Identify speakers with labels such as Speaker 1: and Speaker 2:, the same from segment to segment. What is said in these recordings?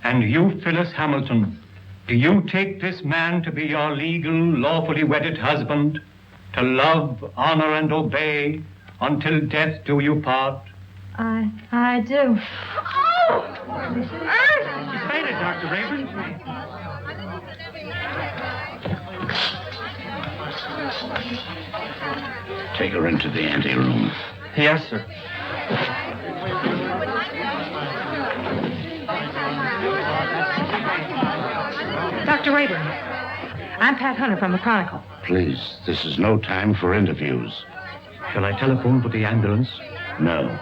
Speaker 1: And you, Phyllis Hamilton, do you take this man to be your legal, lawfully wedded husband, to love, honor, and obey until death do you part?
Speaker 2: I do. Oh!
Speaker 1: She fainted, Dr. Rayburn.
Speaker 3: Take her into the anteroom.
Speaker 1: Yes, sir.
Speaker 2: Dr. Rayburn, I'm Pat Hunter from the Chronicle.
Speaker 3: Please, this is no time for interviews.
Speaker 1: Shall I telephone for the ambulance?
Speaker 3: No.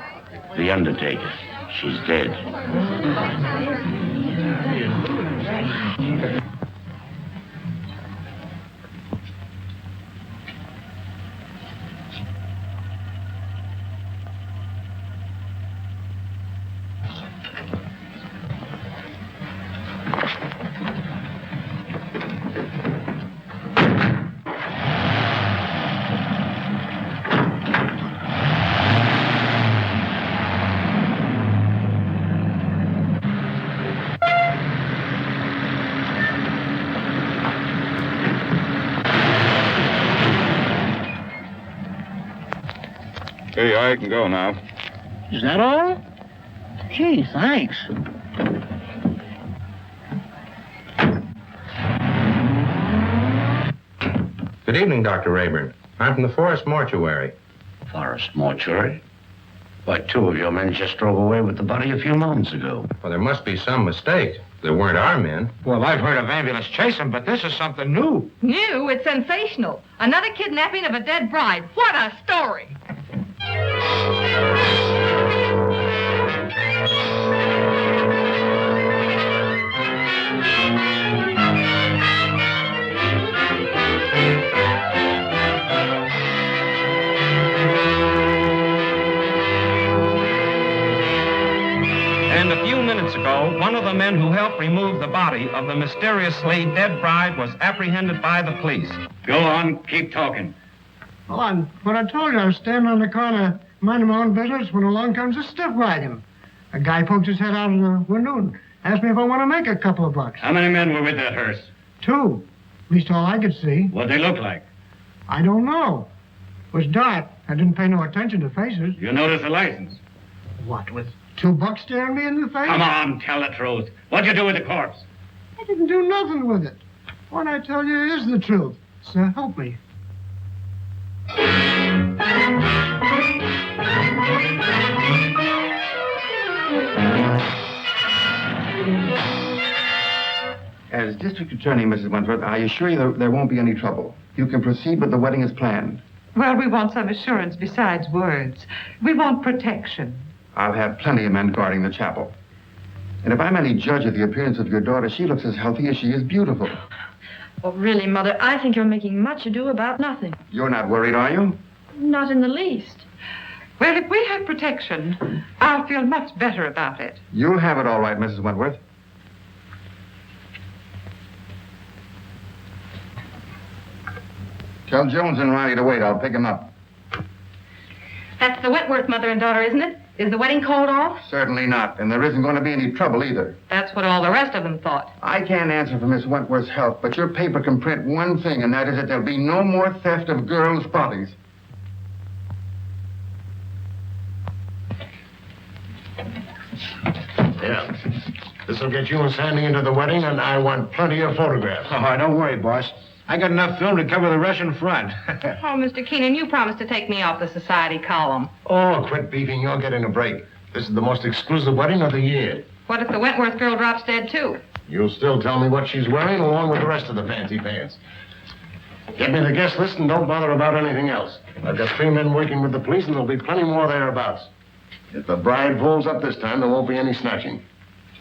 Speaker 3: The undertaker. She's dead.
Speaker 4: Here you are. You can go now.
Speaker 5: Is that all? Gee, thanks.
Speaker 6: Good evening, Dr. Rayburn. I'm from the Forest Mortuary.
Speaker 3: Forest Mortuary? Why, two of your men just drove away with the body a few moments ago.
Speaker 6: Well, there must be some mistake. They weren't our men.
Speaker 7: Well, I've heard of ambulance chasing, but this is something new.
Speaker 2: New? It's sensational. Another kidnapping of a dead bride. What a story!
Speaker 7: And a few minutes ago, one of the men who helped remove the body of the mysteriously dead bride was apprehended by the police.
Speaker 1: Go on, keep talking.
Speaker 5: Well, I told you, I was standing on the corner minding my own business when along comes a stiff wagon. A guy poked his head out of the window and asked me if I want to make a couple of bucks.
Speaker 1: How many men were with that hearse?
Speaker 5: 2. At least all I could see.
Speaker 1: What'd they look like?
Speaker 5: I don't know. It was dark. I didn't pay no attention to faces.
Speaker 1: You notice the license?
Speaker 5: What, with $2 staring me in the face?
Speaker 1: Come on, tell the truth. What'd you do with the corpse?
Speaker 5: I didn't do nothing with it. What I tell you is the truth. So help me.
Speaker 8: As District Attorney, Mrs. Wentworth, I assure you there won't be any trouble. You can proceed with the wedding as planned.
Speaker 9: Well, we want some assurance besides words. We want protection.
Speaker 8: I'll have plenty of men guarding the chapel. And if I'm any judge of the appearance of your daughter, she looks as healthy as she is beautiful.
Speaker 2: Well, really, Mother, I think you're making much ado about nothing.
Speaker 8: You're not worried, are you?
Speaker 2: Not in the least.
Speaker 9: Well, if we have protection, I'll feel much better about it.
Speaker 8: You'll have it all right, Mrs. Wentworth. Tell Jones and Riley to wait. I'll pick him up.
Speaker 2: That's the Wentworth mother and daughter, isn't it? Is the wedding called off?
Speaker 8: Certainly not. And there isn't going to be any trouble either.
Speaker 2: That's what all the rest of them thought.
Speaker 8: I can't answer for Miss Wentworth's health, but your paper can print one thing, and that is that there'll be no more theft of girls' bodies.
Speaker 10: Yeah. This'll get you and Sandy into the wedding, and I want plenty of photographs.
Speaker 7: Oh, don't worry, boss.
Speaker 6: I got enough film to cover the Russian front.
Speaker 2: Oh, Mr. Keenan, you promised to take me off the society column.
Speaker 6: Oh, quit beefing. You're getting a break. This is the most exclusive wedding of the year.
Speaker 2: What if the Wentworth girl drops dead, too?
Speaker 6: You'll still tell me what she's wearing along with the rest of the fancy pants. Get me the guest list and don't bother about anything else. I've got 3 men working with the police and there'll be plenty more thereabouts. If the bride pulls up this time, there won't be any snatching.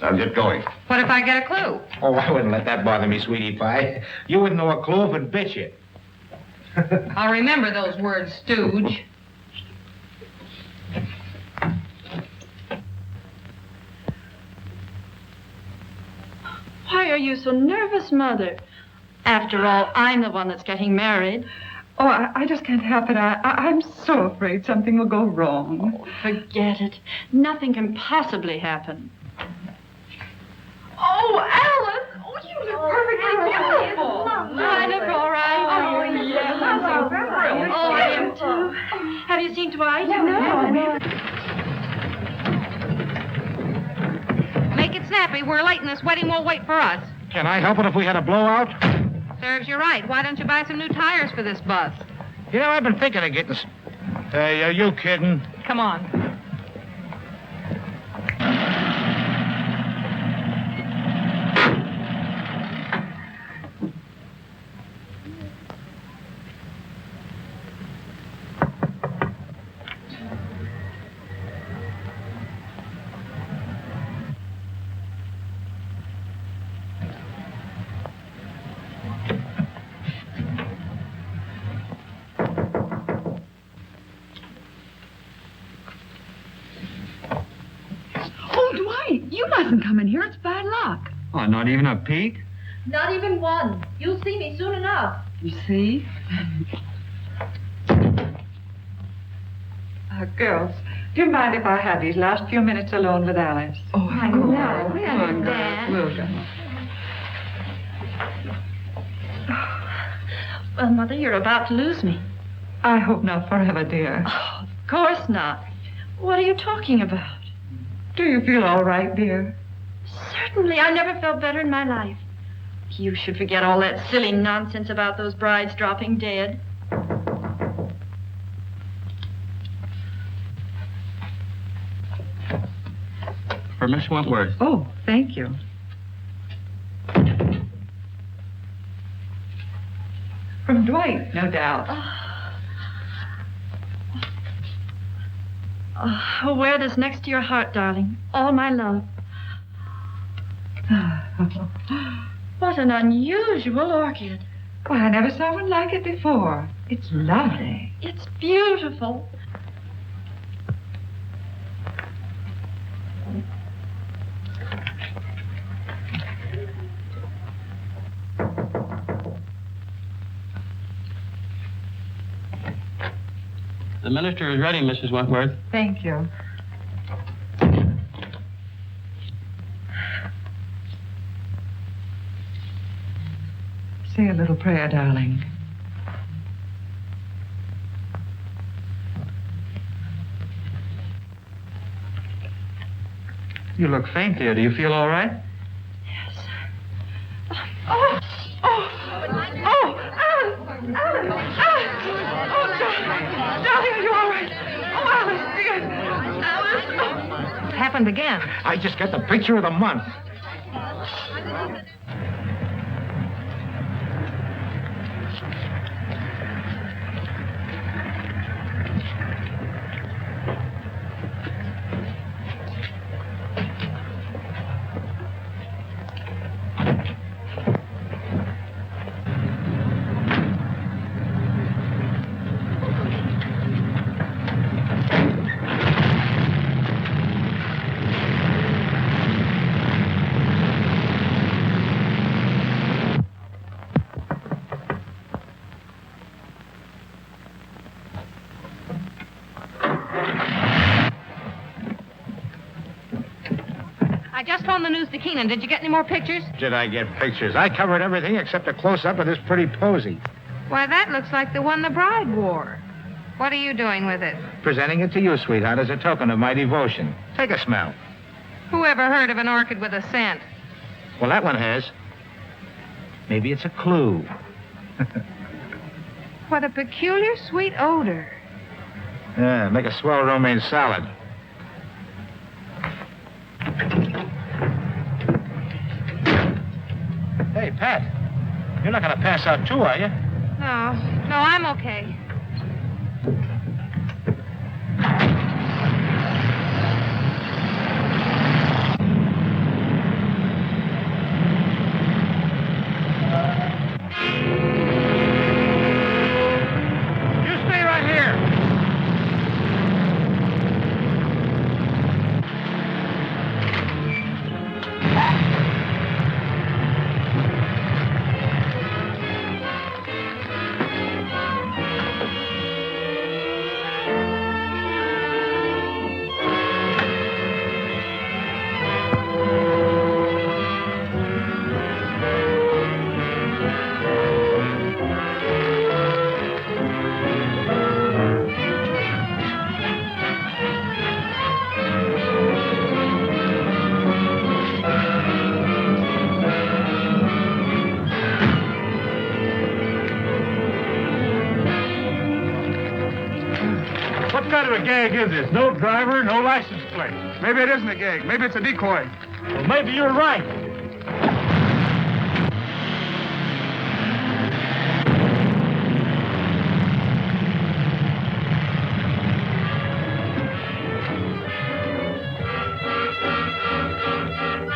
Speaker 6: Now get going.
Speaker 2: What if I get a clue?
Speaker 6: Oh, I wouldn't let that bother me, sweetie pie. You wouldn't know a clue if it bit you.
Speaker 2: I'll remember those words, stooge.
Speaker 10: Why are you so nervous, Mother? After all, I'm the one that's getting married.
Speaker 9: Oh, I just can't help it. I'm so afraid something will go wrong.
Speaker 10: Oh, forget it. Nothing can possibly happen.
Speaker 9: Oh, Alice! Oh, you look perfectly beautiful.
Speaker 10: I look all right.
Speaker 9: Oh, yes, I'm so thrilled.
Speaker 10: Oh, I am too. Have you seen Dwight?
Speaker 9: No.
Speaker 2: Make it snappy. We're late and this wedding won't wait for us.
Speaker 6: Can I help it if we had a blowout?
Speaker 2: Serves you right. Why don't you buy some new tires for this bus?
Speaker 6: You know, I've been thinking of getting... Hey, are you kidding?
Speaker 2: Come on.
Speaker 9: You mustn't come in here. It's bad luck.
Speaker 7: Oh, not even a peek?
Speaker 10: Not even one. You'll see me soon enough.
Speaker 9: You see? Girls, do you mind if I have these last few minutes alone with Alice?
Speaker 2: Oh, I know. We understand.
Speaker 9: We'll go.
Speaker 10: Well, Mother, you're about to lose me.
Speaker 9: I hope not forever, dear.
Speaker 10: Oh, of course not. What are you talking about?
Speaker 9: Do you feel all right, dear?
Speaker 10: Certainly. I never felt better in my life. You should forget all that silly nonsense about those brides dropping dead.
Speaker 7: For Miss Wentworth.
Speaker 9: Oh, thank you. From Dwight, no doubt.
Speaker 10: Oh, wear this next to your heart, darling. All my love. What an unusual orchid.
Speaker 9: Why, I never saw one like it before. It's lovely.
Speaker 10: It's beautiful.
Speaker 7: The minister is ready, Mrs. Wentworth.
Speaker 9: Thank you. Say a little prayer, darling.
Speaker 7: You look faint, dear. Do you feel all right?
Speaker 10: Yes.
Speaker 9: Oh, Alice! Alice! Oh, darling, are you all right? Oh, Alice, dear. Alice!
Speaker 2: It happened again.
Speaker 6: I just got the picture of the month.
Speaker 2: I just phoned the news to Keenan. Did you get any more pictures?
Speaker 6: Did I get pictures? I covered everything except a close-up of this pretty posy.
Speaker 2: Why, that looks like the one the bride wore. What are you doing with it?
Speaker 6: Presenting it to you, sweetheart, as a token of my devotion. Take a smell.
Speaker 2: Who ever heard of an orchid with a scent?
Speaker 6: Well, that one has. Maybe it's a clue.
Speaker 9: What a peculiar sweet odor.
Speaker 4: Yeah, make a swell romaine salad. Hey, Pat, you're not going to pass out too, are you?
Speaker 2: No, I'm okay.
Speaker 4: What kind of a gag is this? No driver, no license plate. Maybe it isn't a gag. Maybe it's a decoy. Well, maybe you're right.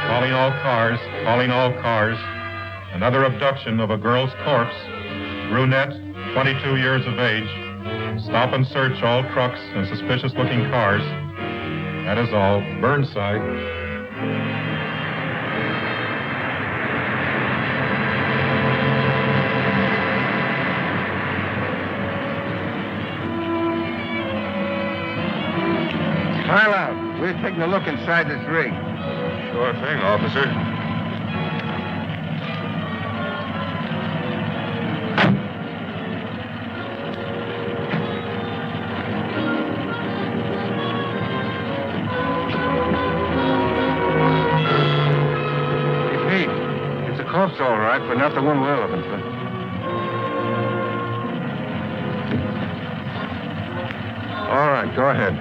Speaker 11: Calling all cars, calling all cars. Another abduction of a girl's corpse. Brunette, 22 years of age. Stop and search all trucks and suspicious-looking cars. That is all. Burnside.
Speaker 4: Smile out. We're taking a look inside this rig.
Speaker 11: Sure thing, officer.
Speaker 4: Corpse, all right, but not the one we're looking for. All right, go ahead.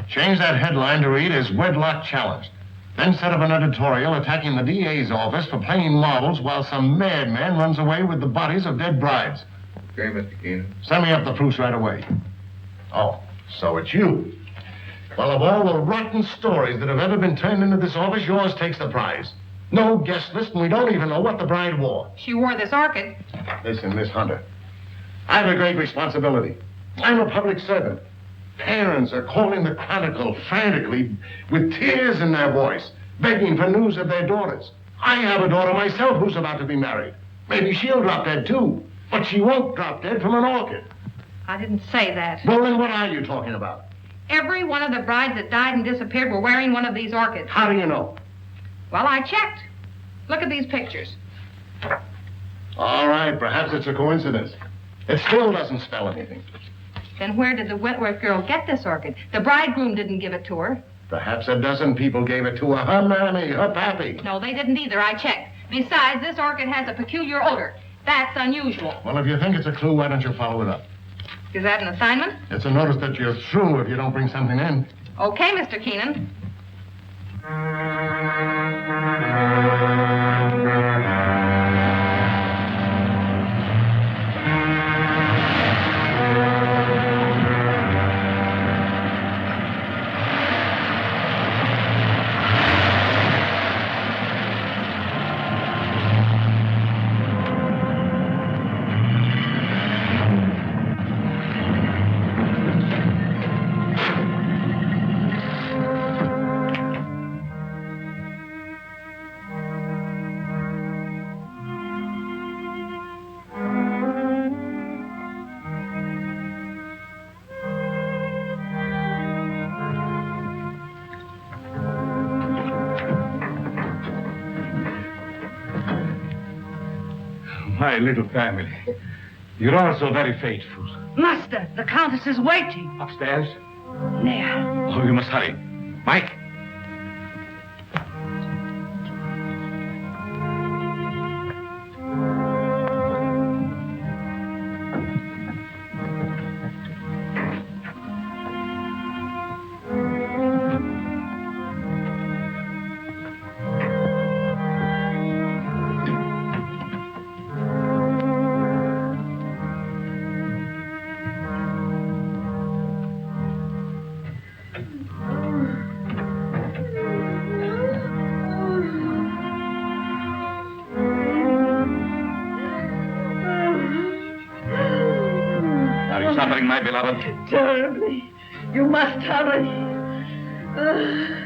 Speaker 6: Change that headline to read as wedlock challenged. Then set up an editorial attacking the DA's office for playing marbles while some madman runs away with the bodies of dead brides.
Speaker 4: Okay, Mr. Keenan.
Speaker 6: Send me up the proofs right away. Oh, so it's you. Well, of all the rotten stories that have ever been turned into this office, yours takes the prize. No guest list, and we don't even know what the bride wore.
Speaker 2: She wore this orchid.
Speaker 6: Listen, Miss Hunter, I have a great responsibility. I'm a public servant. Parents are calling the Chronicle frantically with tears in their voice, begging for news of their daughters. I have a daughter myself who's about to be married. Maybe she'll drop dead, too. But she won't drop dead from an orchid.
Speaker 2: I didn't say that.
Speaker 6: Well, then what are you talking about?
Speaker 2: Every one of the brides that died and disappeared were wearing one of these orchids.
Speaker 6: How do you know?
Speaker 2: Well, I checked. Look at these pictures.
Speaker 6: All right, perhaps it's a coincidence. It still doesn't spell anything.
Speaker 2: Then where did the Wentworth girl get this orchid? The bridegroom didn't give it to her.
Speaker 6: Perhaps a dozen people gave it to her. Her mammy, her pappy.
Speaker 2: No, they didn't either. I checked. Besides, this orchid has a peculiar odor. That's unusual.
Speaker 6: Well, if you think it's a clue, why don't you follow it up?
Speaker 2: Is that an assignment?
Speaker 6: It's a notice that you're through if you don't bring something in.
Speaker 2: Okay, Mr. Keenan.
Speaker 4: My little family. You're all so very faithful.
Speaker 9: Master, the Countess is waiting.
Speaker 4: Upstairs?
Speaker 9: There.
Speaker 4: Oh, you must hurry. Mike?
Speaker 12: my beloved?
Speaker 13: Terribly. You must hurry.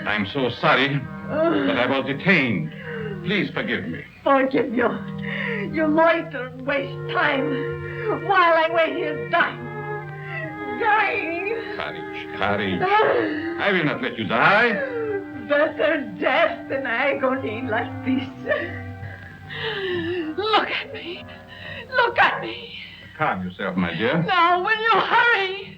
Speaker 12: I'm so sorry that I was detained. Please forgive me.
Speaker 13: Forgive you. You loiter and waste time while I wait here dying. Dying.
Speaker 12: Courage. I will not let you die.
Speaker 13: Better death than agony like this. Look at me. Look at me.
Speaker 12: Calm yourself, my dear.
Speaker 13: Now, will you hurry?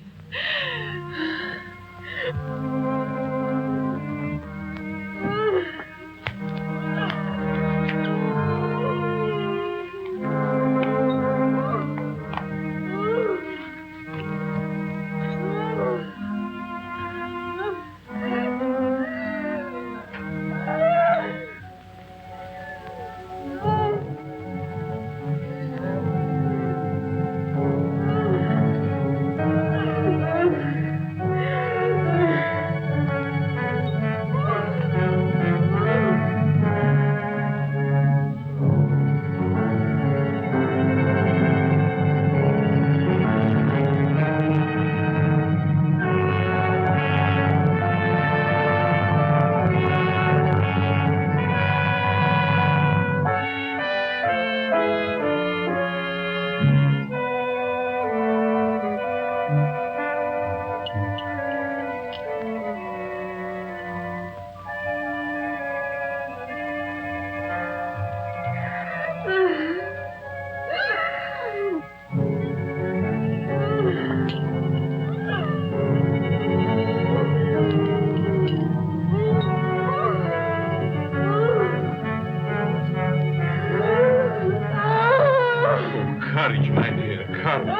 Speaker 12: Courage, my dear, courage.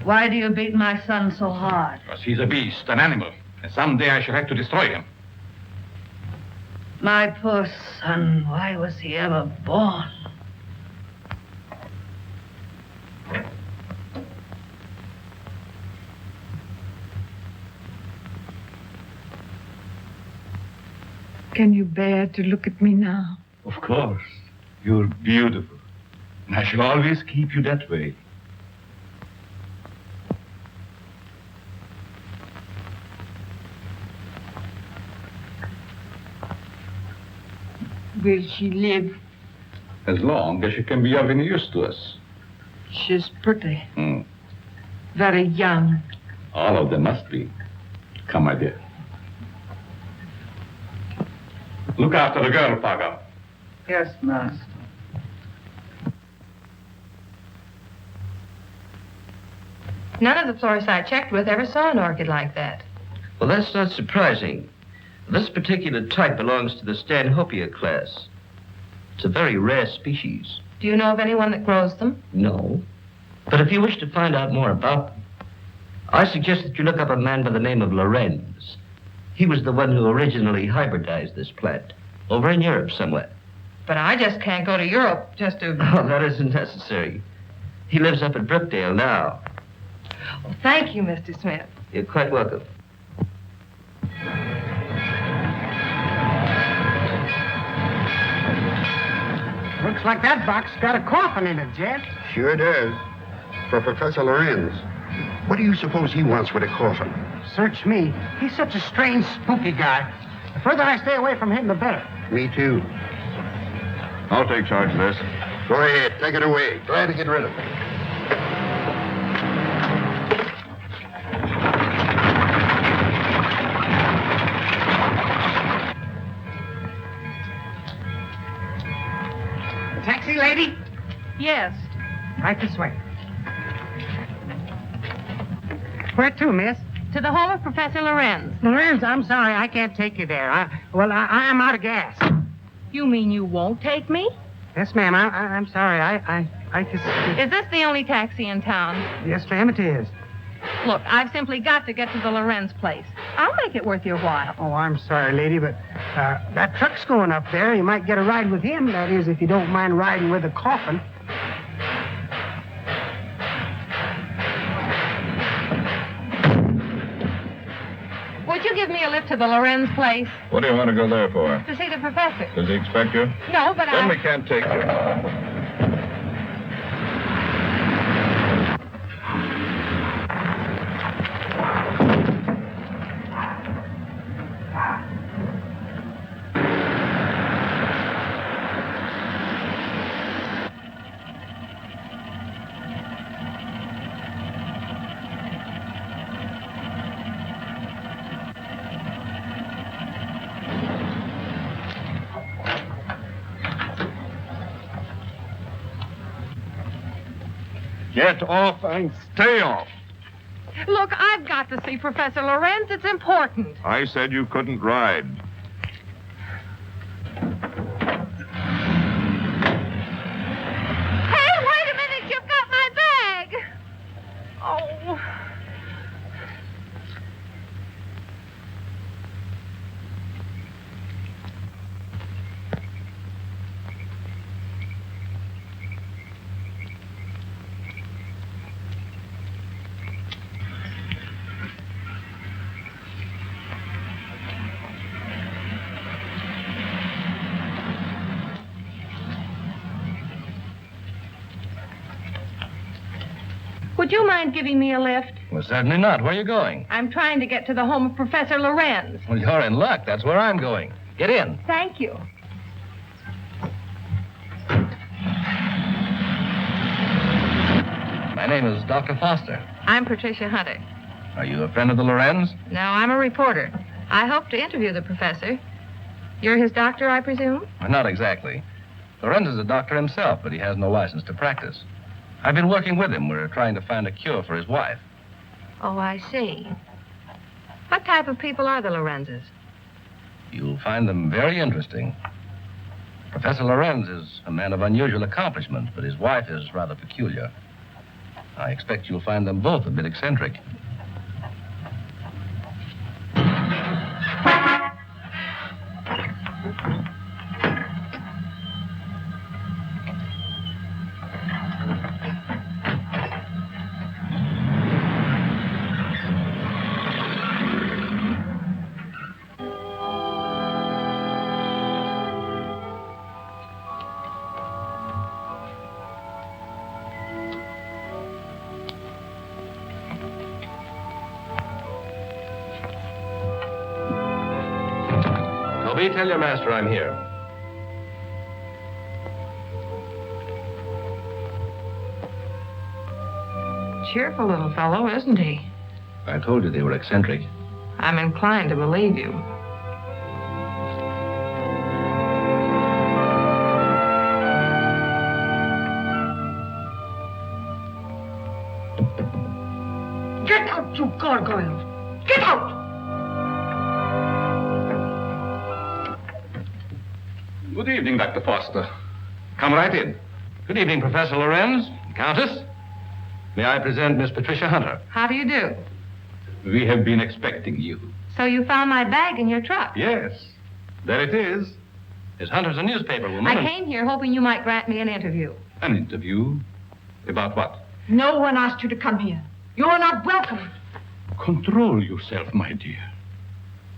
Speaker 13: Why do you beat my son so hard?
Speaker 12: Because he's a beast, an animal. And someday I shall have to destroy him.
Speaker 13: My poor son, why was he ever born? Can you bear to look at me now?
Speaker 12: Of course. You're beautiful. And I shall always keep you that way.
Speaker 13: Will she live?
Speaker 12: As long as she can be of any use to us.
Speaker 13: She's pretty. Very young.
Speaker 12: All of them must be. Come, my dear. Look after the girl, Paga.
Speaker 13: Yes, master.
Speaker 2: None of the florists I checked with ever saw an orchid like that.
Speaker 14: Well, that's not surprising. This particular type belongs to the Stanhopea class. It's a very rare species.
Speaker 2: Do you know of anyone that grows them?
Speaker 14: No. But if you wish to find out more about them, I suggest that you look up a man by the name of Lorenz. He was the one who originally hybridized this plant, over in Europe somewhere.
Speaker 2: But I just can't go to Europe just to...
Speaker 14: Oh, that isn't necessary. He lives up at Brookdale now.
Speaker 2: Well, thank you, Mr. Smith.
Speaker 14: You're quite welcome.
Speaker 5: Looks like that box got a coffin in it, Jet.
Speaker 8: Sure does. For Professor Lorenz. What do you suppose he wants with a coffin?
Speaker 5: Search me. He's such a strange, spooky guy. The further I stay away from him, the better.
Speaker 8: Me too.
Speaker 4: I'll take charge of this.
Speaker 6: Go ahead. Take it away. Glad to get rid of it.
Speaker 5: Taxi, lady?
Speaker 9: Yes.
Speaker 5: Right this way. Where to, miss?
Speaker 2: To the home of Professor Lorenz.
Speaker 5: Lorenz, I'm sorry, I can't take you there. I'm out of gas.
Speaker 2: You mean you won't take me?
Speaker 5: Yes, ma'am. I'm sorry. I just.
Speaker 2: Is this the only taxi in town?
Speaker 5: Yes, ma'am, it is.
Speaker 2: Look, I've simply got to get to the Lorenz place. I'll make it worth your while.
Speaker 5: Oh, I'm sorry, lady, but that truck's going up there. You might get a ride with him. That is, if you don't mind riding with a Coffin.
Speaker 2: Would you give me a lift to the Lorenz place?
Speaker 11: What do you want to go there for?
Speaker 2: To see the professor.
Speaker 11: Does he expect you?
Speaker 2: No, but
Speaker 11: Then we can't take you.
Speaker 4: Get off and stay off.
Speaker 2: Look, I've got to see Professor Lorenz. It's important.
Speaker 4: I said you couldn't ride.
Speaker 2: Hey, wait a minute. You've got my bag. Oh. Would you mind giving me a lift?
Speaker 15: Well, certainly not. Where are you going?
Speaker 2: I'm trying to get to the home of Professor Lorenz.
Speaker 15: Well, you're in luck. That's where I'm going. Get in.
Speaker 2: Thank you.
Speaker 15: My name is Dr. Foster.
Speaker 2: I'm Patricia Hunter.
Speaker 15: Are you a friend of the Lorenz?
Speaker 2: No, I'm a reporter. I hope to interview the professor. You're his doctor, I presume?
Speaker 15: Well, not exactly. Lorenz is a doctor himself, but he has no license to practice. I've been working with him. We're trying to find a cure for his wife.
Speaker 2: Oh, I see. What type of people are the Lorenzes?
Speaker 15: You'll find them very interesting. Professor Lorenz is a man of unusual accomplishment, but his wife is rather peculiar. I expect you'll find them both a bit eccentric. Toby, tell your master I'm here.
Speaker 2: Cheerful little fellow, isn't he?
Speaker 15: I told you they were eccentric.
Speaker 2: I'm inclined to believe you.
Speaker 13: Get out, you gargoyles! Get out!
Speaker 15: Good evening, Dr. Foster. Come right in. Good evening, Professor Lorenz, Countess. May I present Miss Patricia Hunter?
Speaker 2: How do you do?
Speaker 12: We have been expecting you.
Speaker 2: So you found my bag in your truck?
Speaker 12: Yes. There it is.
Speaker 15: Miss Hunter's a newspaper woman.
Speaker 2: I came here hoping you might grant me an interview.
Speaker 12: An interview? About what?
Speaker 13: No one asked you to come here. You are not welcome.
Speaker 12: Control yourself, my dear.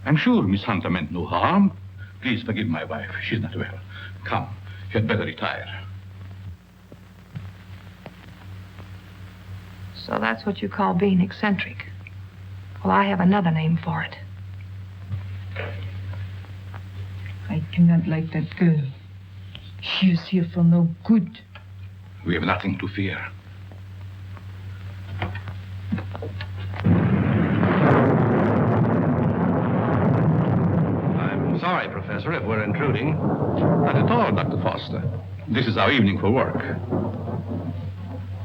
Speaker 12: I'm sure Miss Hunter meant no harm. Please forgive my wife. She's not well. Come, you had better retire.
Speaker 2: So that's what you call being eccentric. Well, I have another name for it.
Speaker 9: I cannot like that girl. She is here for no good.
Speaker 12: We have nothing to fear.
Speaker 15: I'm sorry, Professor, if we're intruding.
Speaker 12: Not at all, Dr. Foster. This is our evening for work.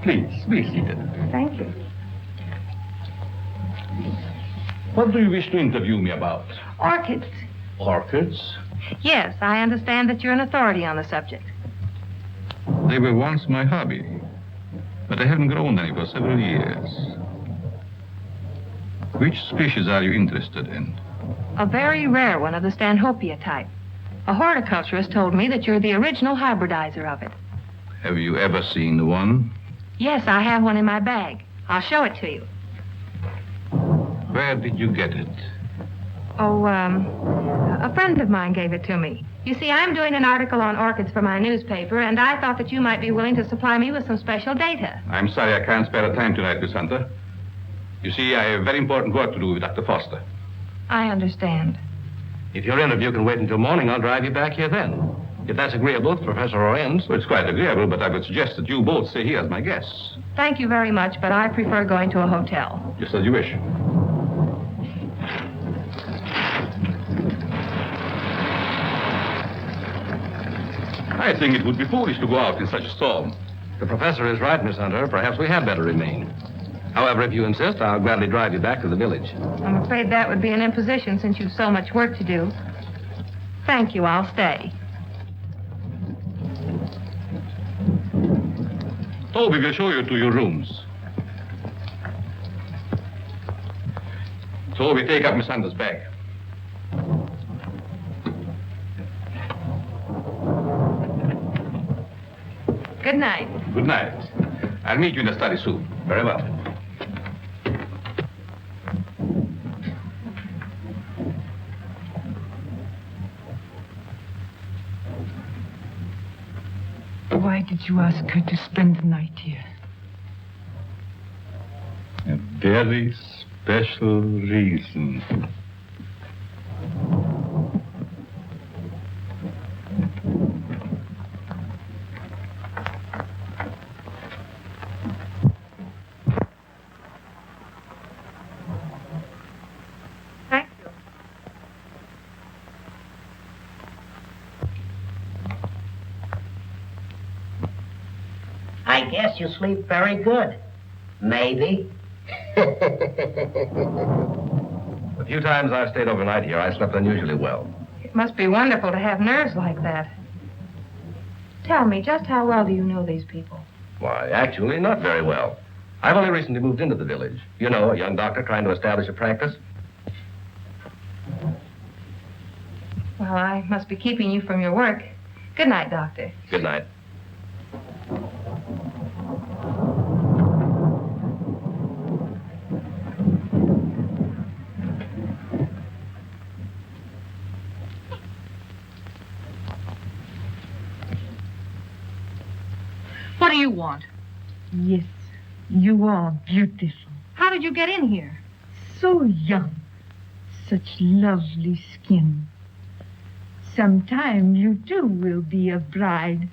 Speaker 12: Please, be seated.
Speaker 2: Thank you.
Speaker 12: What do you wish to interview me about?
Speaker 2: Orchids.
Speaker 12: Orchids?
Speaker 2: Yes, I understand that you're an authority on the subject.
Speaker 12: They were once my hobby, but I haven't grown any for several years. Which species are you interested in?
Speaker 2: A very rare one of the Stanhopea type. A horticulturist told me that you're the original hybridizer of it.
Speaker 12: Have you ever seen one?
Speaker 2: Yes, I have one in my bag. I'll show it to you.
Speaker 12: Where did you get it?
Speaker 2: Oh, a friend of mine gave it to me. You see, I'm doing an article on orchids for my newspaper, and I thought that you might be willing to supply me with some special data.
Speaker 12: I'm sorry I can't spare the time tonight, Miss Hunter. You see, I have very important work to do with Dr. Foster.
Speaker 2: I understand.
Speaker 15: If your interview can wait until morning, I'll drive you back here then. If that's agreeable to Professor Lorenz.
Speaker 12: Well, it's quite agreeable, but I would suggest that you both stay here as my guests.
Speaker 2: Thank you very much, but I prefer going to a hotel.
Speaker 12: Just as you wish. I think it would be foolish to go out in such a storm.
Speaker 15: The professor is right, Miss Hunter. Perhaps we had better remain. However, if you insist, I'll gladly drive you back to the village.
Speaker 2: I'm afraid that would be an imposition since you've so much work to do. Thank you, I'll stay.
Speaker 12: Toby will show you to your rooms. Toby, take up Miss Hunter's bag.
Speaker 2: Good night.
Speaker 12: Good night. I'll meet you in the study soon. Very well.
Speaker 9: Why did you ask her to spend the night here?
Speaker 12: A very special reason.
Speaker 2: Thank you.
Speaker 3: I guess you sleep very good. Maybe.
Speaker 15: The few times I've stayed overnight here, I slept unusually well.
Speaker 2: It must be wonderful to have nerves like that. Tell me, just how well do you know these people?
Speaker 15: Why, actually, not very well. I've only recently moved into the village. You know, a young doctor trying to establish a practice.
Speaker 2: Well, I must be keeping you from your work. Good night, Doctor.
Speaker 15: Good night.
Speaker 9: What do you want?
Speaker 13: Yes, you are beautiful.
Speaker 2: How did you get in here?
Speaker 13: So young. Such lovely skin. Sometime you too will be a bride.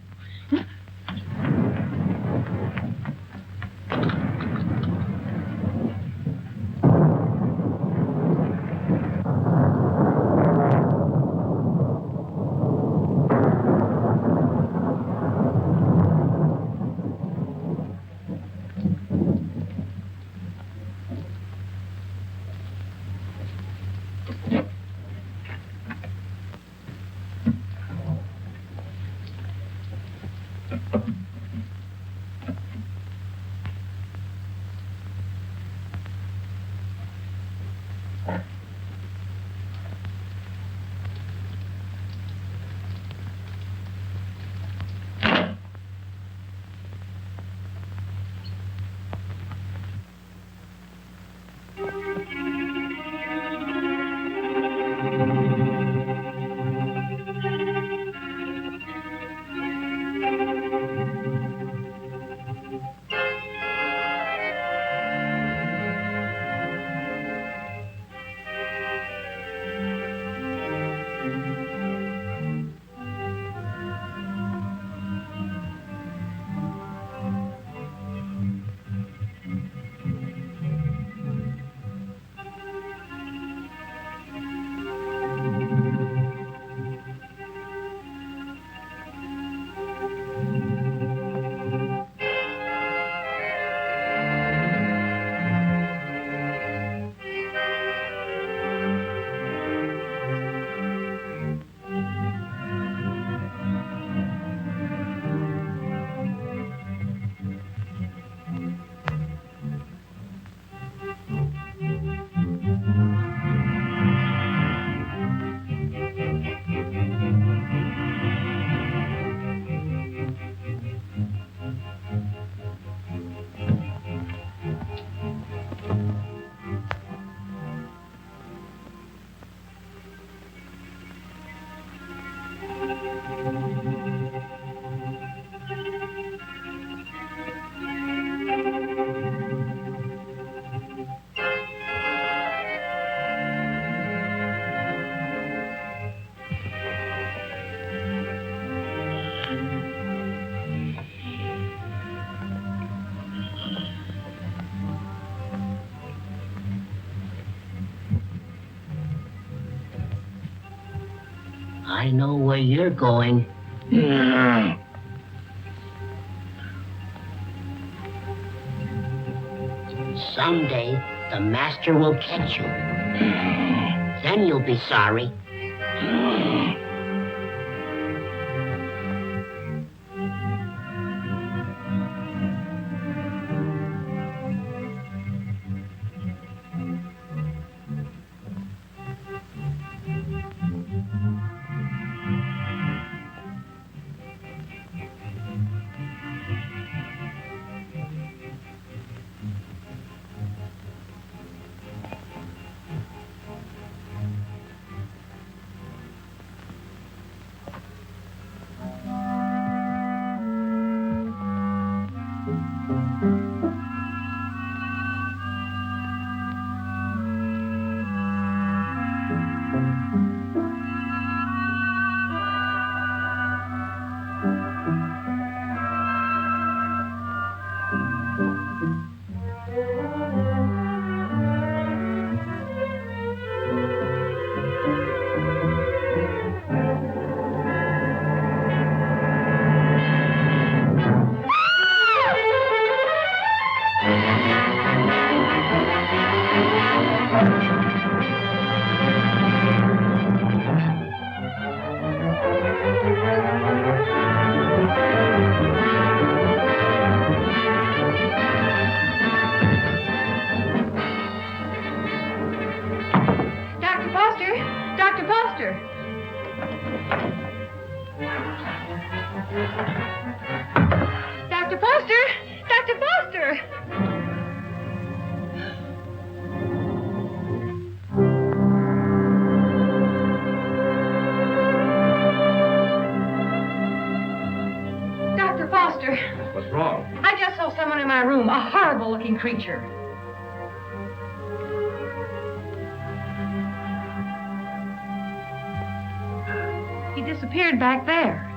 Speaker 16: I know where you're going. Someday, the master will catch you. Then you'll be sorry.
Speaker 2: Dr. Foster! Dr. Foster! Dr. Foster!
Speaker 15: What's wrong?
Speaker 2: I just saw someone in my room, a horrible-looking creature. He disappeared back there.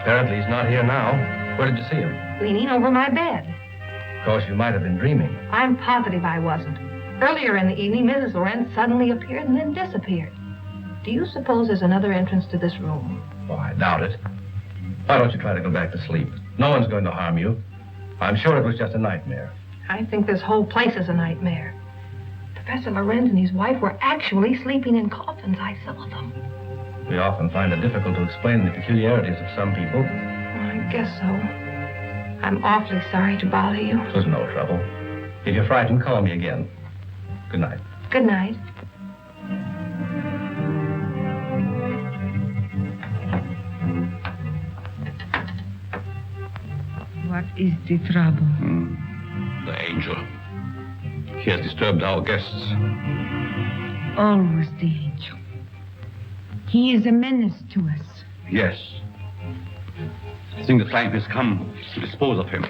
Speaker 15: Apparently he's not here now. Where did you see him?
Speaker 2: Leaning over my bed.
Speaker 15: Of course, you might have been dreaming.
Speaker 2: I'm positive I wasn't. Earlier in the evening, Mrs. Lorenz suddenly appeared and then disappeared. Do you suppose there's another entrance to this room?
Speaker 15: Oh, I doubt it. Why don't you try to go back to sleep? No one's going to harm you. I'm sure it was just a nightmare.
Speaker 2: I think this whole place is a nightmare. Professor Lorenz and his wife were actually sleeping in coffins. I saw them.
Speaker 15: We often find it difficult to explain the peculiarities of some people.
Speaker 2: I guess so. I'm awfully sorry to bother you.
Speaker 15: It was no trouble. If you're frightened, call me again. Good night.
Speaker 2: Good night.
Speaker 17: What is the trouble?
Speaker 12: The angel. He has disturbed our guests.
Speaker 17: Always the angel. He is a menace to us.
Speaker 12: Yes. I think the time has come to dispose of him.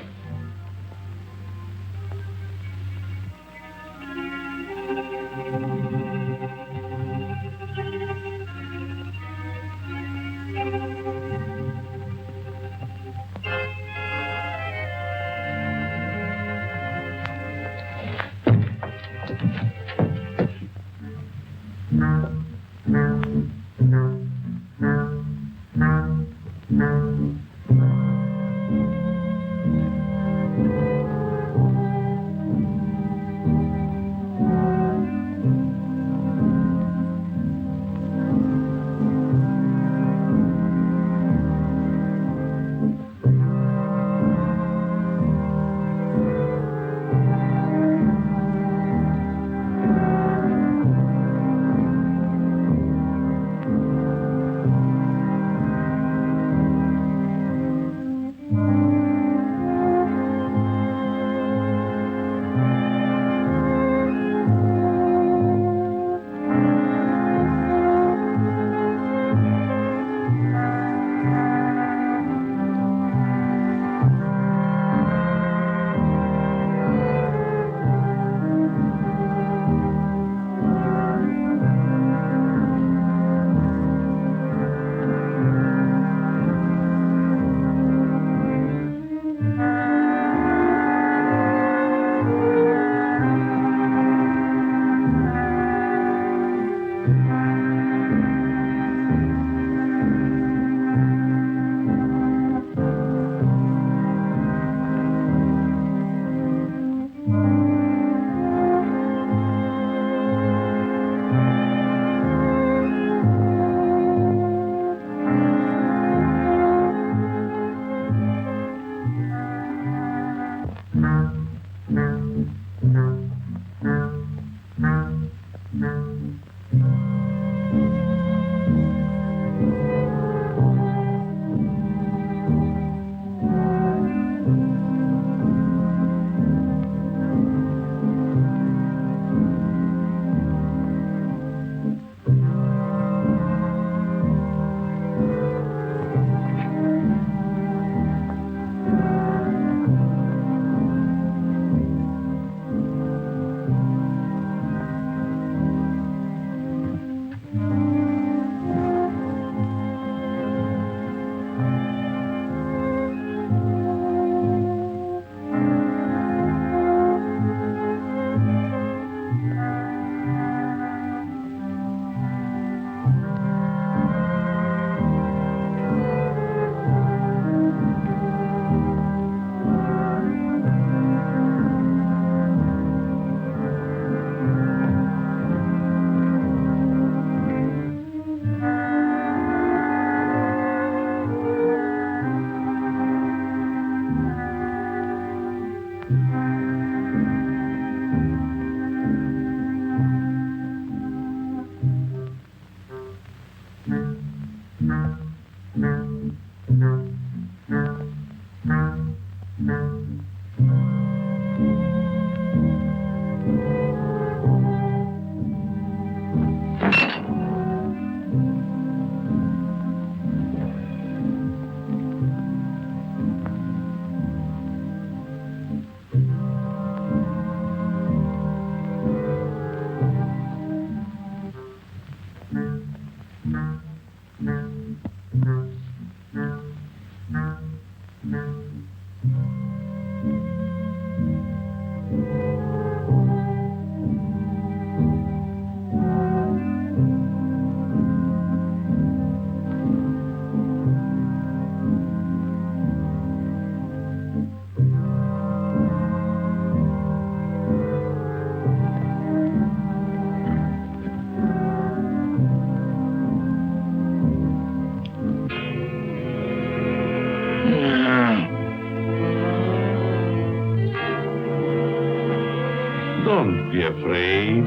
Speaker 12: Don't be afraid,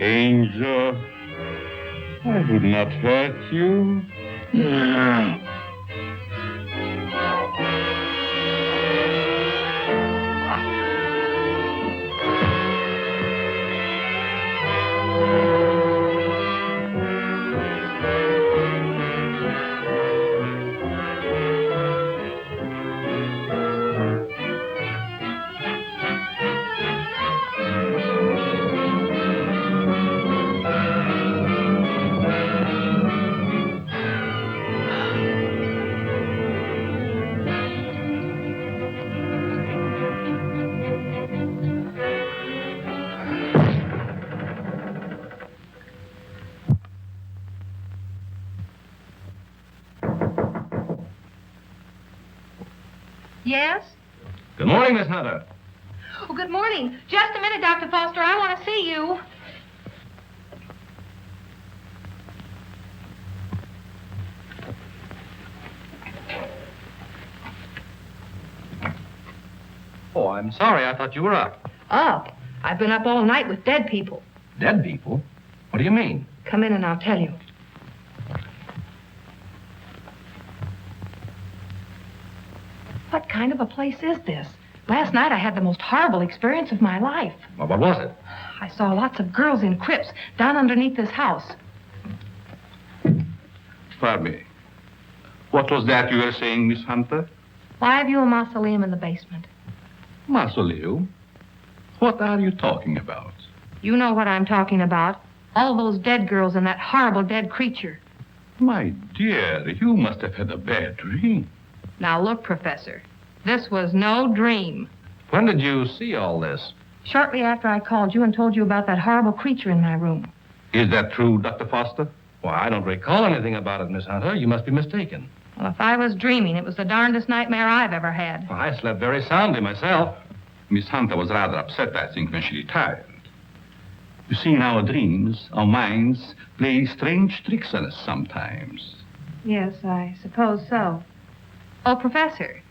Speaker 12: Angel. I would not hurt you.
Speaker 2: Yes?
Speaker 7: Good morning, Miss Hunter.
Speaker 2: Oh, good morning. Just a minute, Dr. Foster. I want to see you.
Speaker 7: Oh, I'm sorry. I thought you were up.
Speaker 2: Up? I've been up all night with dead people.
Speaker 7: Dead people? What do you mean?
Speaker 2: Come in and I'll tell you. What kind of a place is this? Last night I had the most horrible experience of my life.
Speaker 7: Well, what was it?
Speaker 2: I saw lots of girls in crypts down underneath this house.
Speaker 12: Pardon me. What was that you were saying, Miss Hunter?
Speaker 2: Why have you a mausoleum in the basement?
Speaker 12: Mausoleum? What are you talking about?
Speaker 2: You know what I'm talking about. All those dead girls and that horrible dead creature.
Speaker 12: My dear, you must have had a bad dream.
Speaker 2: Now look, Professor, this was no dream.
Speaker 7: When did you see all this?
Speaker 2: Shortly after I called you and told you about that horrible creature in my room.
Speaker 12: Is that true, Dr. Foster?
Speaker 7: Well, I don't recall anything about it, Miss Hunter. You must be mistaken.
Speaker 2: Well, if I was dreaming, it was the darndest nightmare I've ever had.
Speaker 7: Well, I slept very soundly myself.
Speaker 12: Miss Hunter was rather upset, I think, when she retired. You see, in our dreams, our minds play strange tricks on us sometimes.
Speaker 2: Yes, I suppose so. Oh, Professor,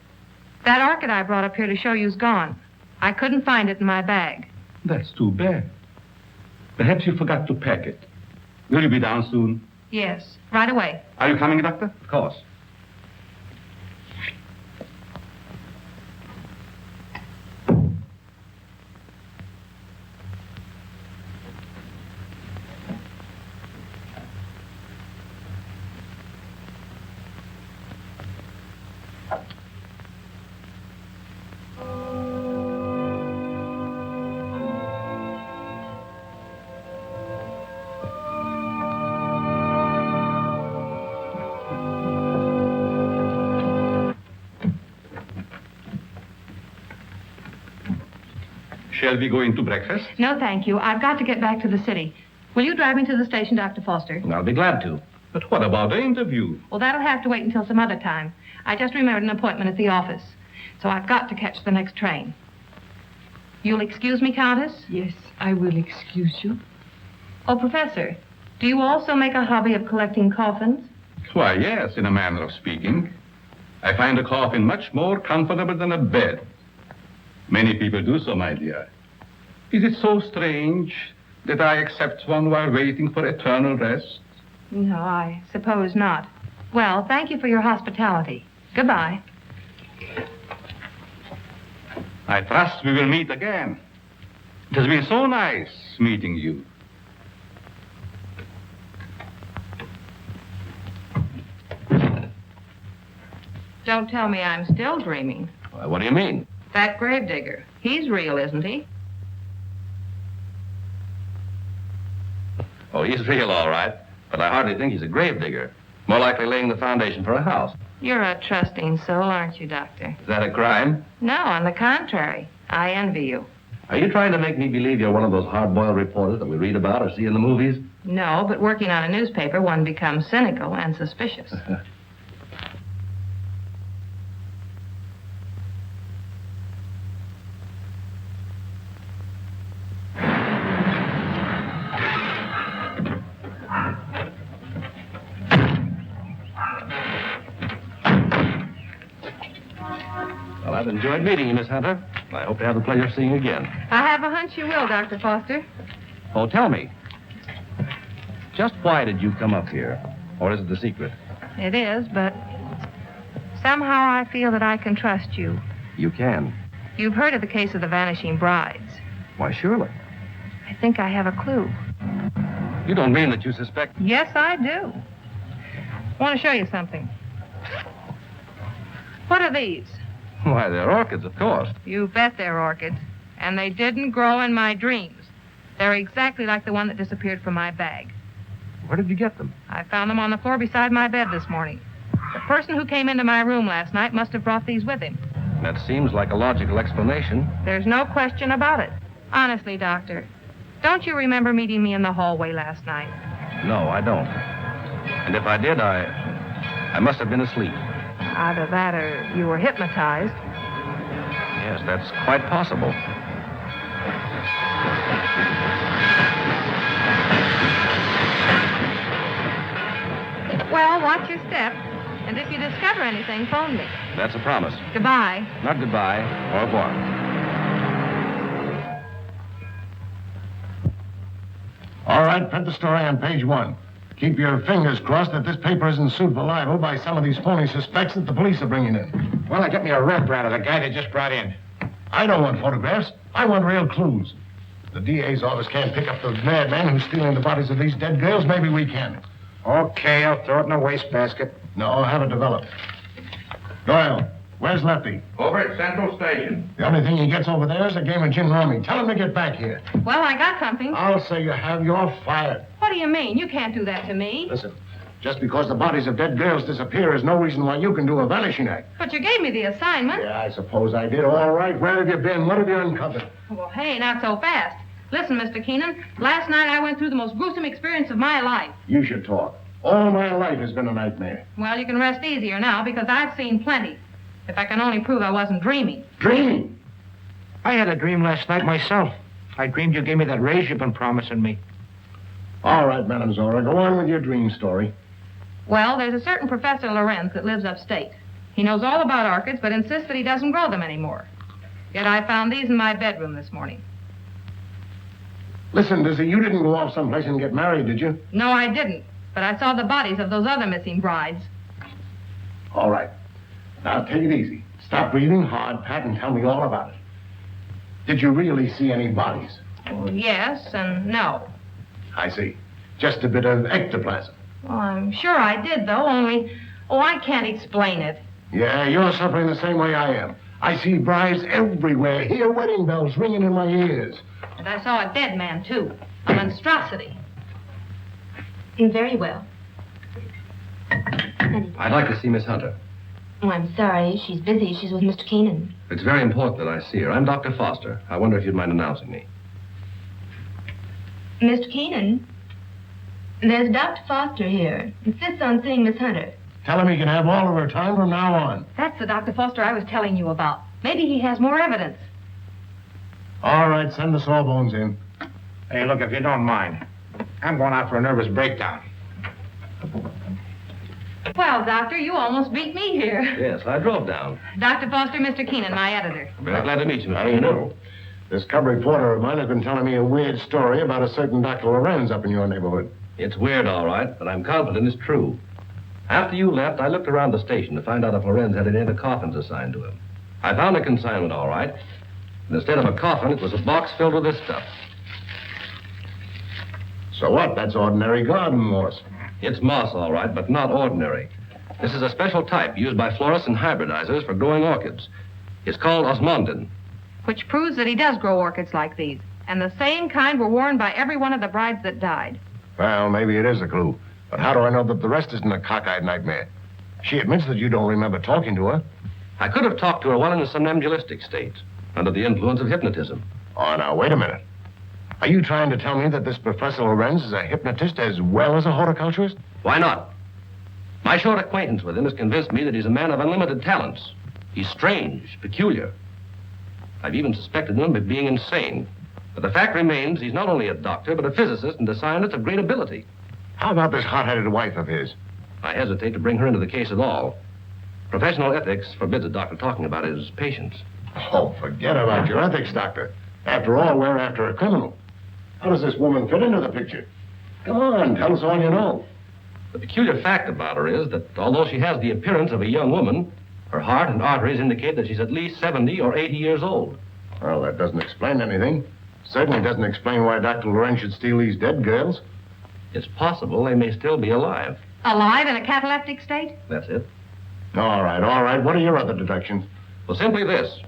Speaker 2: that orchid I brought up here to show you's gone. I couldn't find it in my bag.
Speaker 12: That's too bad. Perhaps you forgot to pack it. Will you be down soon?
Speaker 2: Yes, right away.
Speaker 12: Are you coming, Doctor?
Speaker 7: Of course.
Speaker 12: Shall we go into breakfast?
Speaker 2: No, thank you. I've got to get back to the city. Will you drive me to the station, Dr. Foster?
Speaker 7: I'll be glad to.
Speaker 12: But what about the interview?
Speaker 2: Well, that'll have to wait until some other time. I just remembered an appointment at the office. So I've got to catch the next train. You'll excuse me, Countess?
Speaker 17: Yes, I will excuse you.
Speaker 2: Oh, Professor, do you also make a hobby of collecting coffins?
Speaker 12: Why, yes, in a manner of speaking. I find a coffin much more comfortable than a bed. Many people do so, my dear. Is it so strange that I accept one while waiting for eternal rest?
Speaker 2: No, I suppose not. Well, thank you for your hospitality. Goodbye.
Speaker 12: I trust we will meet again. It has been so nice meeting you.
Speaker 2: Don't tell me I'm still dreaming.
Speaker 15: What do you mean?
Speaker 2: That gravedigger. He's real, isn't he?
Speaker 15: Oh, he's real, all right. But I hardly think he's a gravedigger. More likely laying the foundation for a house.
Speaker 2: You're a trusting soul, aren't you, Doctor?
Speaker 15: Is that a crime?
Speaker 2: No, on the contrary. I envy you.
Speaker 15: Are you trying to make me believe you're one of those hard-boiled reporters that we read about or see in the movies?
Speaker 2: No, but working on a newspaper, one becomes cynical and suspicious.
Speaker 15: Well, I've enjoyed meeting you, Miss Hunter. I hope to have the pleasure of seeing you again.
Speaker 2: I have a hunch you will, Dr. Foster.
Speaker 15: Oh, tell me. Just why did you come up here? Or is it the secret?
Speaker 2: It is, but somehow I feel that I can trust you.
Speaker 15: You can.
Speaker 2: You've heard of the case of the vanishing brides.
Speaker 15: Why, surely.
Speaker 2: I think I have a clue.
Speaker 15: You don't mean that you suspect...
Speaker 2: Yes, I do. I want to show you something. What are these?
Speaker 15: Why, they're orchids, of course.
Speaker 2: You bet they're orchids. And they didn't grow in my dreams. They're exactly like the one that disappeared from my bag.
Speaker 15: Where did you get them?
Speaker 2: I found them on the floor beside my bed this morning. The person who came into my room last night must have brought these with him.
Speaker 15: That seems like a logical explanation.
Speaker 2: There's no question about it. Honestly, Doctor, don't you remember meeting me in the hallway last night?
Speaker 15: No, I don't. And if I did, I must have been asleep.
Speaker 2: Either that or you were hypnotized.
Speaker 15: Yes, that's quite possible.
Speaker 2: Well, watch your step. And if you discover anything, phone me.
Speaker 15: That's a promise.
Speaker 2: Goodbye.
Speaker 15: Not goodbye. Au revoir.
Speaker 6: All right, print the story on page 1. Keep your fingers crossed that this paper isn't sued for libel by some of these phony suspects that the police are bringing in.
Speaker 4: Well, I get me a rep out of the guy they just brought in.
Speaker 6: I don't want photographs. I want real clues. The DA's office can't pick up the madman who's stealing the bodies of these dead girls. Maybe we can.
Speaker 4: Okay, I'll throw it in a wastebasket.
Speaker 6: No, I'll have it developed. Doyle, where's Lefty?
Speaker 12: Over at Central Station.
Speaker 6: The only thing he gets over there is a game of gin rummy. Tell him to get back here.
Speaker 2: Well, I got something.
Speaker 6: I'll say you have. You're fired.
Speaker 2: What do you mean? You can't do that to me.
Speaker 6: Listen, just because the bodies of dead girls disappear is no reason why you can do a vanishing act.
Speaker 2: But you gave me the assignment.
Speaker 6: Yeah, I suppose I did. All right, where have you been? What have you uncovered?
Speaker 2: Well, hey, not so fast. Listen, Mr. Keenan, last night I went through the most gruesome experience of my life.
Speaker 6: You should talk. All my life has been a nightmare.
Speaker 2: Well, you can rest easier now because I've seen plenty. If I can only prove I wasn't dreaming.
Speaker 6: Dreaming?
Speaker 4: I had a dream last night myself. I dreamed you gave me that raise you've been promising me.
Speaker 6: All right, Madam Zora, go on with your dream story.
Speaker 2: Well, there's a certain Professor Lorenz that lives upstate. He knows all about orchids, but insists that he doesn't grow them anymore. Yet I found these in my bedroom this morning.
Speaker 6: Listen, Dizzy, you didn't go off someplace and get married, did you?
Speaker 2: No, I didn't. But I saw the bodies of those other missing brides.
Speaker 6: All right. Now, take it easy. Stop breathing hard, Pat, and tell me all about it. Did you really see any bodies?
Speaker 2: Well, yes and no.
Speaker 6: I see. Just a bit of ectoplasm.
Speaker 2: Well, I'm sure I did, though, only... Oh, I can't explain it.
Speaker 6: Yeah, you're suffering the same way I am. I see brides everywhere. Hear wedding bells ringing in my ears.
Speaker 2: And I saw a dead man, too. A monstrosity.
Speaker 10: Very well.
Speaker 15: I'd like to see Miss Hunter.
Speaker 10: Oh, I'm sorry. She's busy. She's with Mr. Keenan.
Speaker 15: It's very important that I see her. I'm Dr. Foster. I wonder if you'd mind announcing me.
Speaker 10: Mr. Keenan, there's Dr. Foster here. Insists on seeing Miss Hunter.
Speaker 6: Tell him he can have all of her time from now on.
Speaker 2: That's the Dr. Foster I was telling you about. Maybe he has more evidence.
Speaker 6: All right, send the sawbones in.
Speaker 4: Hey, look, if you don't mind, I'm going out for a nervous breakdown.
Speaker 2: Well, Doctor, you almost beat me here.
Speaker 15: Yes, I drove down.
Speaker 2: Dr. Foster, Mr. Keenan, my editor.
Speaker 15: Very glad to meet you, Mr.
Speaker 6: I
Speaker 15: Keenan.
Speaker 6: know. This cub reporter of mine has been telling me a weird story about a certain Dr. Lorenz up in your neighborhood.
Speaker 15: It's weird, all right, but I'm confident it's true. After you left, I looked around the station to find out if Lorenz had any other coffins assigned to him. I found a consignment, all right, And instead of a coffin, it was a box filled with this stuff.
Speaker 6: So what? That's ordinary garden moss.
Speaker 15: It's moss, all right, but not ordinary. This is a special type used by florists and hybridizers for growing orchids. It's called osmundin.
Speaker 2: Which proves that he does grow orchids like these. And the same kind were worn by every one of the brides that died.
Speaker 6: Well, maybe it is a clue. But how do I know that the rest isn't a cockeyed nightmare? She admits that you don't remember talking to her.
Speaker 15: I could have talked to her while in a somnambulistic state, under the influence of hypnotism.
Speaker 6: Oh, now, wait a minute. Are you trying to tell me that this Professor Lorenz is a hypnotist as well as a horticulturist?
Speaker 15: Why not? My short acquaintance with him has convinced me that he's a man of unlimited talents. He's strange, peculiar. I've even suspected him of being insane. But the fact remains he's not only a doctor, but a physicist and a scientist of great ability.
Speaker 6: How about this hot-headed wife of his?
Speaker 15: I hesitate to bring her into the case at all. Professional ethics forbids a doctor talking about his patients.
Speaker 6: Oh, forget about your ethics, Doctor. After all, we're after a criminal. How does this woman fit into the picture? Come on, tell us all you know.
Speaker 15: The peculiar fact about her is that although she has the appearance of a young woman, her heart and arteries indicate that she's at least 70 or 80 years old.
Speaker 6: Well, that doesn't explain anything. Certainly doesn't explain why Dr. Lorenz should steal these dead girls.
Speaker 15: It's possible they may still be alive.
Speaker 2: Alive in a cataleptic state?
Speaker 15: That's it.
Speaker 6: All right. What are your other deductions?
Speaker 15: Well, simply this.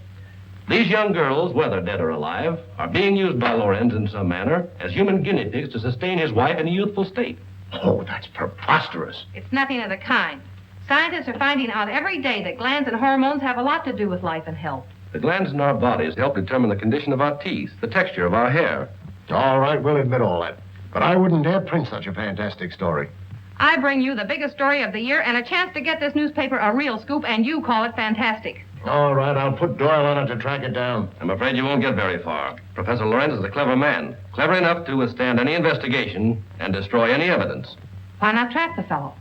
Speaker 15: These young girls, whether dead or alive, are being used by Lorenz in some manner as human guinea pigs to sustain his wife in a youthful state.
Speaker 6: Oh, that's preposterous.
Speaker 2: It's nothing of the kind. Scientists are finding out every day that glands and hormones have a lot to do with life and health.
Speaker 15: The glands in our bodies help determine the condition of our teeth, the texture of our hair.
Speaker 6: All right, we'll admit all that. But I wouldn't dare print such a fantastic story.
Speaker 2: I bring you the biggest story of the year and a chance to get this newspaper a real scoop, and you call it fantastic.
Speaker 6: All right, I'll put Doyle on it to track it down.
Speaker 15: I'm afraid you won't get very far. Professor Lorenz is a clever man, clever enough to withstand any investigation and destroy any evidence.
Speaker 2: Why not trap the fellow?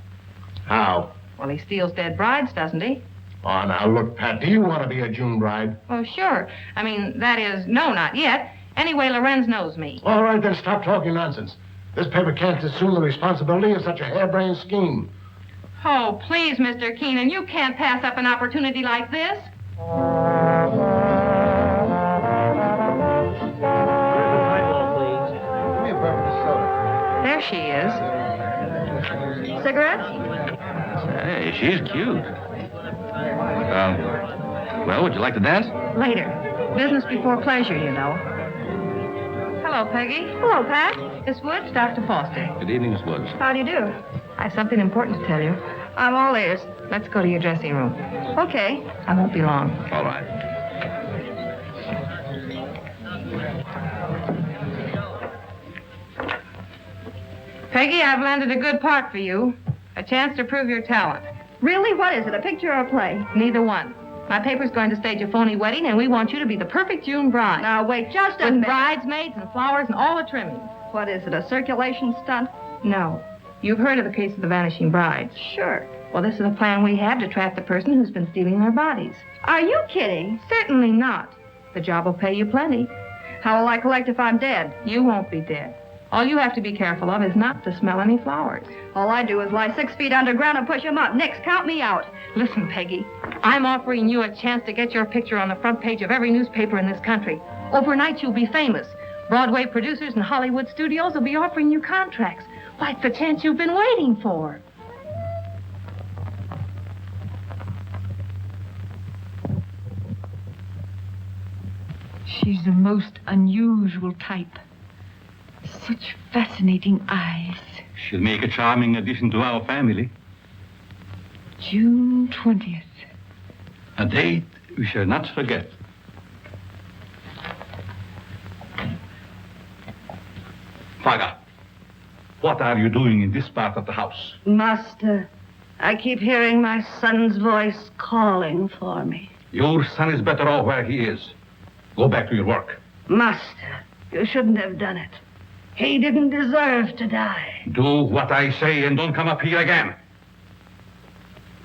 Speaker 6: How?
Speaker 2: Well, he steals dead brides, doesn't he?
Speaker 6: Oh, now, look, Pat, do you want to be a June bride?
Speaker 2: Oh, sure. I mean, that is, no, not yet. Anyway, Lorenz knows me.
Speaker 6: All right, then stop talking nonsense. This paper can't assume the responsibility of such a harebrained scheme.
Speaker 2: Oh, please, Mr. Keenan, you can't pass up an opportunity like this. There she is.
Speaker 10: Cigarettes?
Speaker 15: Hey, she's cute. Well, would you like to dance?
Speaker 2: Later. Business before pleasure, you know. Hello, Peggy.
Speaker 10: Hello, Pat.
Speaker 2: Miss Woods, Dr. Foster.
Speaker 15: Good evening, Miss Woods.
Speaker 10: How do you do?
Speaker 2: I have something important to tell you.
Speaker 10: I'm all ears.
Speaker 2: Let's go to your dressing room.
Speaker 10: Okay.
Speaker 2: I won't be long.
Speaker 15: All right.
Speaker 2: Peggy, I've landed a good part for you. A chance to prove your talent.
Speaker 10: Really? What is it, a picture or a play?
Speaker 2: Neither one. My paper's going to stage a phony wedding, and we want you to be the perfect June bride.
Speaker 10: Now, wait just a
Speaker 2: With
Speaker 10: minute.
Speaker 2: bridesmaids and flowers and all the trimmings.
Speaker 10: What is it, a circulation stunt?
Speaker 2: No. You've heard of the case of the vanishing brides.
Speaker 10: Sure.
Speaker 2: Well, this is a plan we have to trap the person who's been stealing their bodies.
Speaker 10: Are you kidding?
Speaker 2: Certainly not. The job will pay you plenty.
Speaker 10: How will I collect if I'm dead?
Speaker 2: You won't be dead. All you have to be careful of is not to smell any flowers.
Speaker 10: All I do is lie 6 feet underground and push them up. Nix, count me out.
Speaker 2: Listen, Peggy, I'm offering you a chance to get your picture on the front page of every newspaper in this country. Overnight, you'll be famous. Broadway producers and Hollywood studios will be offering you contracts. Why, it's the chance you've been waiting for.
Speaker 17: She's the most unusual type. Such fascinating eyes.
Speaker 12: She'll make a charming addition to our family.
Speaker 17: June 20th.
Speaker 12: A date we shall not forget. Father, what are you doing in this part of the house?
Speaker 13: Master, I keep hearing my son's voice calling for me.
Speaker 12: Your son is better off where he is. Go back to your work.
Speaker 13: Master, you shouldn't have done it. He didn't deserve to die.
Speaker 12: Do what I say and don't come up here again.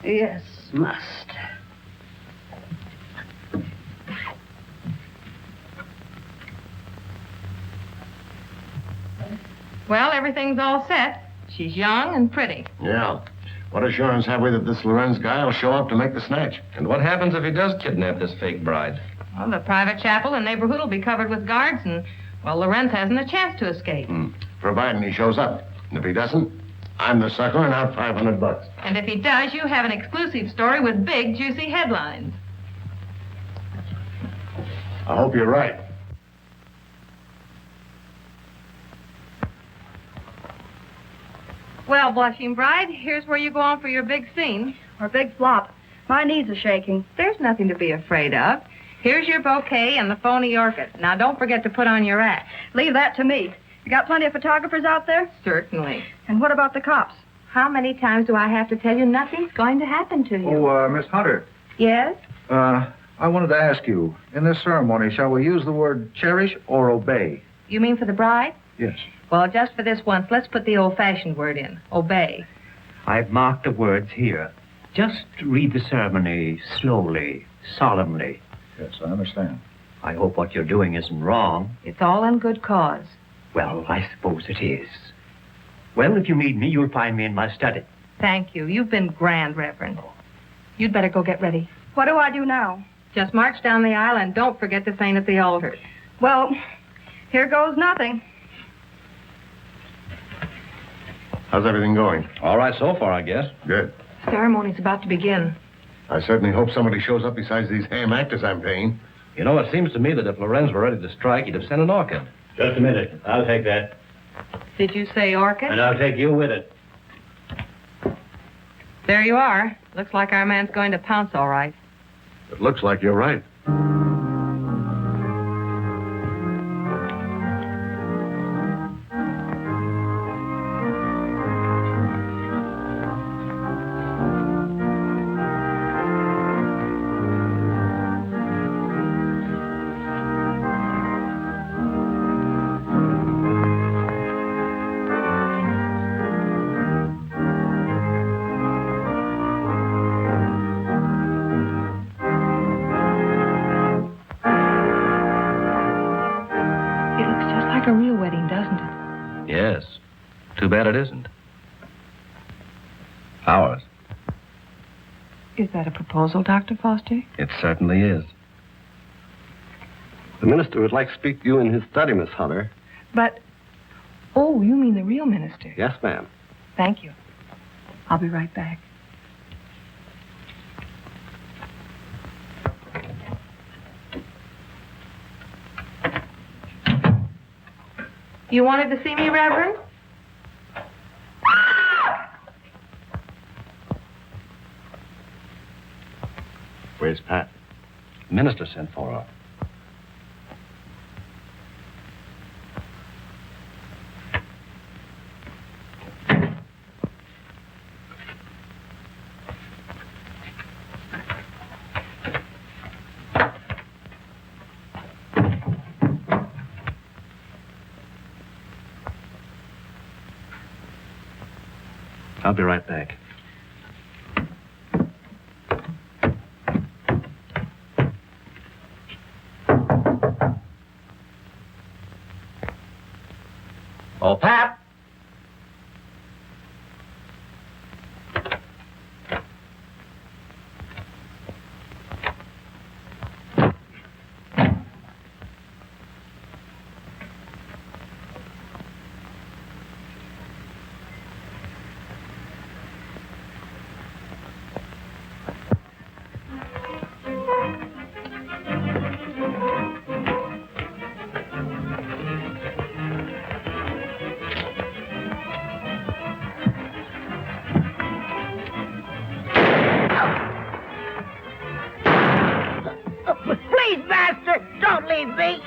Speaker 13: Yes, master.
Speaker 2: Well, everything's all set. She's young and pretty.
Speaker 6: Yeah. What assurance have we that this Lorenz guy will show up to make the snatch?
Speaker 15: And what happens if he does kidnap this fake bride?
Speaker 2: Well, the private chapel and neighborhood will be covered with guards, and, well, Lorenz hasn't a chance to escape.
Speaker 6: Providing he shows up. And if he doesn't, I'm the sucker and out $500.
Speaker 2: And if he does, you have an exclusive story with big, juicy headlines.
Speaker 6: I hope you're right.
Speaker 2: Well, blushing bride, here's where you go on for your big scene.
Speaker 10: Or big flop. My knees are shaking.
Speaker 2: There's nothing to be afraid of. Here's your bouquet and the phony orchid. Now, don't forget to put on your act.
Speaker 10: Leave that to me. You got plenty of photographers out there?
Speaker 2: Certainly.
Speaker 10: And what about the cops?
Speaker 2: How many times do I have to tell you nothing's going to happen to you?
Speaker 4: Oh, Miss Hunter.
Speaker 2: Yes?
Speaker 4: I wanted to ask you, in this ceremony, shall we use the word cherish or obey?
Speaker 2: You mean for the bride?
Speaker 4: Yes.
Speaker 2: Well, just for this once, let's put the old-fashioned word in. Obey.
Speaker 1: I've marked the words here. Just read the ceremony slowly, solemnly.
Speaker 4: Yes, I understand.
Speaker 1: I hope what you're doing isn't wrong.
Speaker 2: It's all in good cause.
Speaker 1: Well, I suppose it is. Well, if you need me, you'll find me in my study.
Speaker 2: Thank you. You've been grand, Reverend. You'd better go get ready.
Speaker 10: What do I do now?
Speaker 2: Just march down the aisle and don't forget to faint at the altar.
Speaker 10: Well, here goes nothing.
Speaker 6: How's everything going?
Speaker 15: All right so far, I guess.
Speaker 6: Good.
Speaker 2: Ceremony's about to begin.
Speaker 6: I certainly hope somebody shows up besides these ham actors I'm paying.
Speaker 15: You know, it seems to me that if Lorenz were ready to strike, he'd have sent an orchid.
Speaker 1: Just a minute. I'll take that.
Speaker 2: Did you say orchid?
Speaker 1: And I'll take you with it.
Speaker 2: There you are. Looks like our man's going to pounce all right.
Speaker 6: It looks like you're right.
Speaker 2: Like a real wedding, doesn't it?
Speaker 15: Yes. Too bad it isn't. Ours.
Speaker 2: Is that a proposal, Dr. Foster?
Speaker 15: It certainly is.
Speaker 18: The minister would like to speak to you in his study, Miss Hunter.
Speaker 2: But, oh, you mean the real minister?
Speaker 18: Yes, ma'am.
Speaker 2: Thank you. I'll be right back. You wanted to see me, Reverend?
Speaker 6: Where's Pat?
Speaker 15: The minister sent for her. I'll be right back. Oh, Pat!
Speaker 13: Please, Master, don't leave me.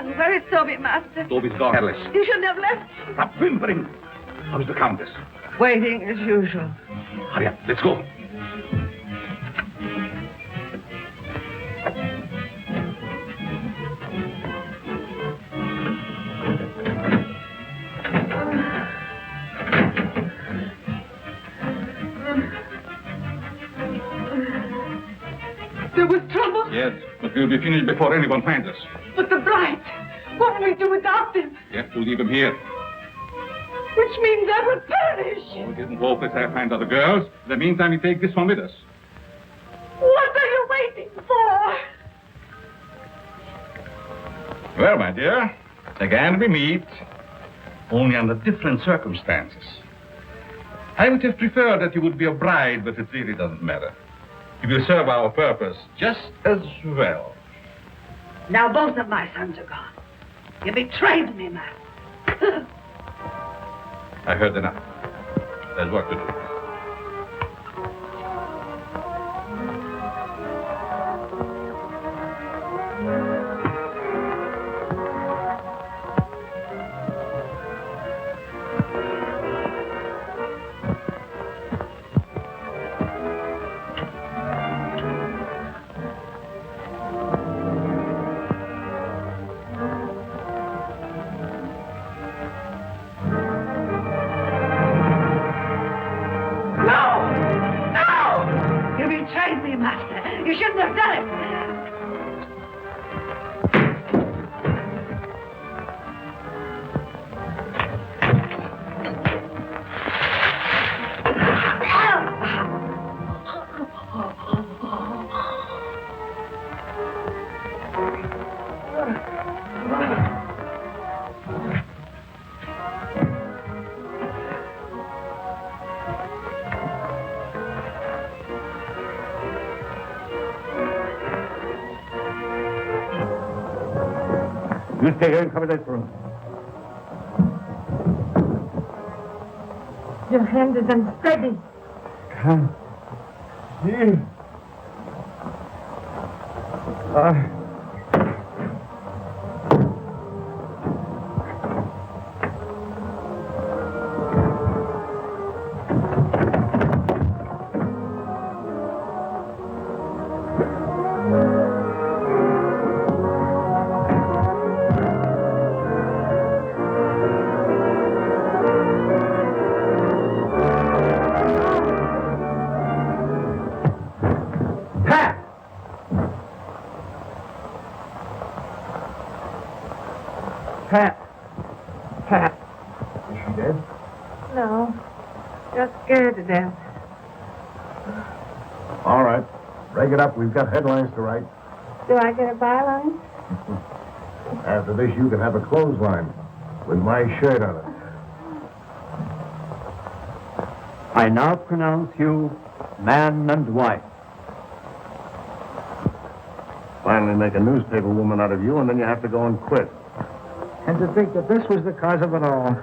Speaker 13: son. Where is Toby, Master?
Speaker 12: Toby's gone. Alice.
Speaker 13: You shouldn't have left.
Speaker 12: Stop whimpering. How's the Countess?
Speaker 9: Waiting as usual.
Speaker 12: Hurry up. Let's go.
Speaker 13: There was trouble?
Speaker 12: Yes, but we'll be finished before anyone finds us.
Speaker 13: But the bride. What will we do without them?
Speaker 12: We have to leave him here.
Speaker 13: Which means I will perish.
Speaker 12: Oh, it isn't hopeless. I'll find other girls. In the meantime, we take this one with us.
Speaker 13: What are you waiting for?
Speaker 12: Well, my dear, again we meet, only under different circumstances. I would have preferred that you would be a bride, but it really doesn't matter. You will serve our purpose just as well.
Speaker 13: Now both of my sons are gone. You betrayed me, Master.
Speaker 12: I heard enough. There's work to do.
Speaker 13: You shouldn't have done it.
Speaker 12: You stay here and cover that room.
Speaker 13: Your hand is unsteady.
Speaker 12: Can't see.
Speaker 5: Pat.
Speaker 6: Is she dead?
Speaker 13: No. Just scared to death.
Speaker 6: All right. Break it up. We've got headlines to write.
Speaker 13: Do I get a byline?
Speaker 6: After this, you can have a clothesline with my shirt on it.
Speaker 1: I now pronounce you man and wife.
Speaker 6: Finally make a newspaper woman out of you, and then you have to go and quit.
Speaker 5: And to think that this was the cause of it all.